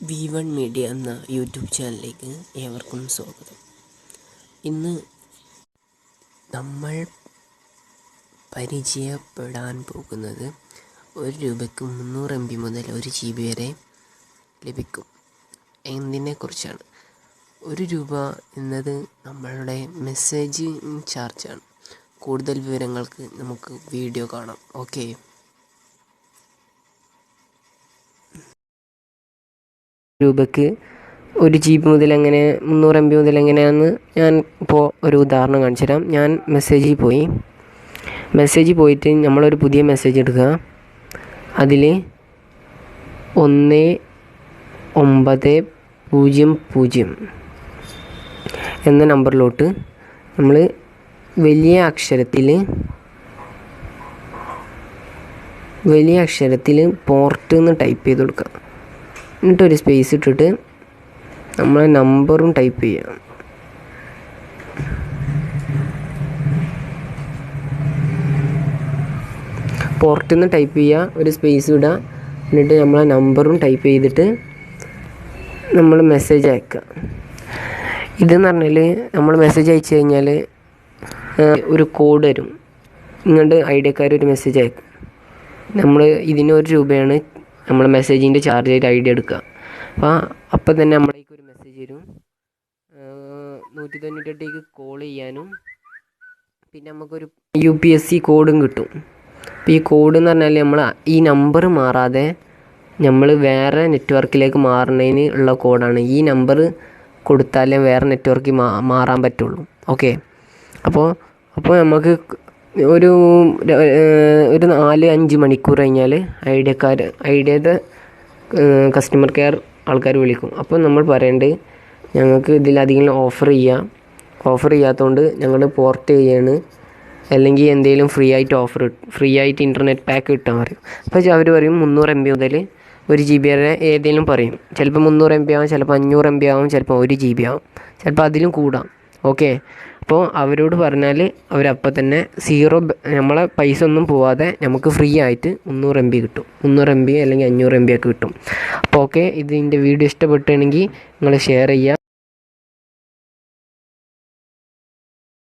V1 media എന്ന YouTube ചാനലിലേക്ക് ഏവർക്കും സ്വാഗതം. ഇന്ന് നമ്മൾ പരിചയപ്പെടാൻ പോകുന്നത് 1 രൂപയ്ക്ക് 300 MB മുതൽ 1 GB വരെ ലഭിക്കും എന്നതിനെക്കുറിച്ചാണ്. 1 രൂപ എന്നത് നമ്മളുടെ മെസ്സേജിങ് ചാർജാണ്. കൂടുതൽ വിവരങ്ങൾക്ക് നമുക്ക് വീഡിയോ കാണാം. ഓക്കെ, രൂപയ്ക്ക് 1 GB മുതൽ എങ്ങനെ 300 MB മുതൽ എങ്ങനെയാണെന്ന് ഞാൻ ഇപ്പോൾ ഒരു ഉദാഹരണം കാണിച്ചു തരാം. ഞാൻ മെസ്സേജിൽ പോയിട്ട് നമ്മളൊരു പുതിയ മെസ്സേജ് എടുക്കുക. അതിൽ 1900 എന്ന നമ്പറിലോട്ട് നമ്മൾ വലിയ അക്ഷരത്തിൽ പോർട്ട് എന്ന് ടൈപ്പ് ചെയ്ത് കൊടുക്കുക. എന്നിട്ടൊരു സ്പേസ് ഇട്ടിട്ട് നമ്മളെ നമ്പറും ടൈപ്പ് ചെയ്യാം. പോർട്ടിൽ നിന്ന് ടൈപ്പ് ചെയ്യുക, ഒരു സ്പേസ് ഇടുക, എന്നിട്ട് നമ്മളെ നമ്പറും ടൈപ്പ് ചെയ്തിട്ട് നമ്മൾ മെസ്സേജ് അയക്കുക. ഇതെന്ന് പറഞ്ഞാൽ നമ്മൾ മെസ്സേജ് അയച്ചു കഴിഞ്ഞാൽ ഒരു കോഡ് വരും. ഇങ്ങോട്ട് ഐഡിയക്കാർ ഒരു മെസ്സേജ് അയക്കും. നമ്മൾ ഇതിന് 1 രൂപയാണ് നമ്മൾ മെസ്സേജിൻ്റെ ചാർജ് ആയിട്ട് ഐഡിയ എടുക്കുക. അപ്പം തന്നെ നമ്മളേക്ക് ഒരു മെസ്സേജ് വരും. 198 കോൾ ചെയ്യാനും പിന്നെ നമുക്കൊരു UPSC കോഡും കിട്ടും. അപ്പോൾ ഈ കോഡ് എന്ന് പറഞ്ഞാൽ നമ്മൾ ഈ നമ്പർ മാറാതെ നമ്മൾ വേറെ നെറ്റ്വർക്കിലേക്ക് മാറുന്നതിന് ഉള്ള കോഡാണ്. ഈ നമ്പർ കൊടുത്താലേ വേറെ നെറ്റ്വർക്കിൽ മാറാൻ പറ്റുള്ളൂ. ഓക്കെ, അപ്പോൾ നമുക്ക് ഒരു 4-5 മണിക്കൂർ കഴിഞ്ഞാൽ ഐഡിയയുടെ കസ്റ്റമർ കെയർ ആൾക്കാർ വിളിക്കും. അപ്പോൾ നമ്മൾ പറയേണ്ടത് ഞങ്ങൾക്ക് ഇതിലധികം ഓഫർ ചെയ്യാത്തതുകൊണ്ട് ഞങ്ങൾ പോർട്ട് ചെയ്യാണ്, അല്ലെങ്കിൽ എന്തെങ്കിലും ഫ്രീ ആയിട്ട് ഇൻ്റർനെറ്റ് പാക്ക് കിട്ടാൻ പറയും. അപ്പോൾ അവർ പറയും 300 MB മുതൽ 1 GB വരെ ഏതെങ്കിലും പറയും. ചിലപ്പോൾ 300 MB ആവും, ചിലപ്പോൾ 500 MB ആവും, ചിലപ്പോൾ 1 GB ആവും, ചിലപ്പോൾ അതിലും കൂടാം. ഓക്കെ, അപ്പോൾ അവരോട് പറഞ്ഞാൽ അവരപ്പോൾ തന്നെ നമ്മളെ പൈസ ഒന്നും പോവാതെ നമുക്ക് ഫ്രീ ആയിട്ട് 300 MB കിട്ടും. 300 MB അല്ലെങ്കിൽ 500 MB ഒക്കെ കിട്ടും. അപ്പോൾ ഓക്കെ, ഇതിൻ്റെ വീഡിയോ ഇഷ്ടപ്പെട്ടുകയാണെങ്കിൽ നിങ്ങൾ ഷെയർ ചെയ്യുക.